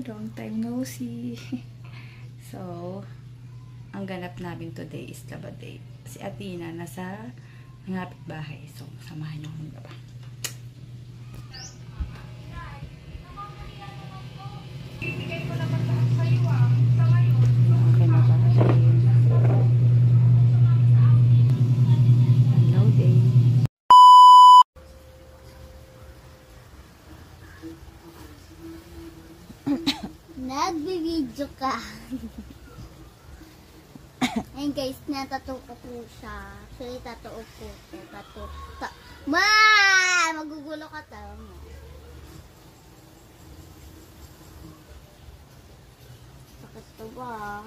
long time no see. So, ang ganap namin today is Laba Day. Si Athena nasa ngapit bahay. So, samahan niyo akong gaba. Ibigay ko naman lahat sa'yo sa ngayon. Okay na ba? Hello day. Nagbi-video ka. Ayun guys, natato ko po siya. Actually, tattoo po. Magugulo ka tama. Sakit to ba?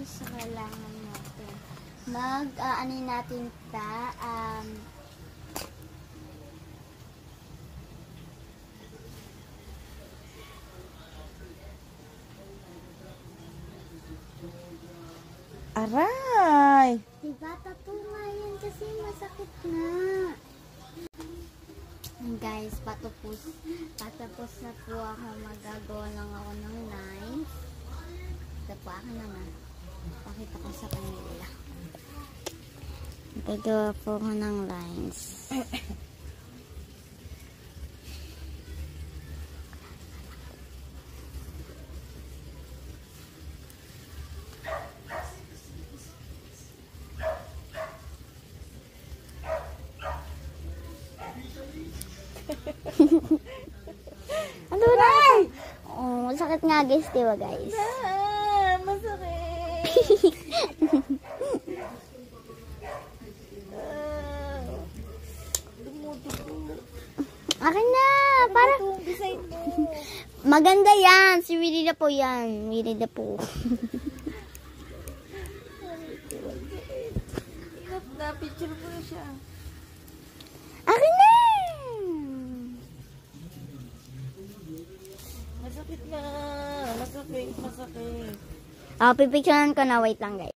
So, kailangan natin ano natin ta Aray! diba tattoo nga yan kasi masakit nga. And guys, patapos na po ako, magagawa lang ako ng lines. Ito po ako naman. Pakita ko sa kanila. Gagawa po ko ng lines. Ano na? Oh, masakit nga guys, diba guys? Masakit! Akin na! Para maganda yan! Si Winnie the Pooh yan. Winnie the Pooh. Picture mo na siya. Akin na! Masakit na. Masakit. Pipicturean ko na. Wait lang guys.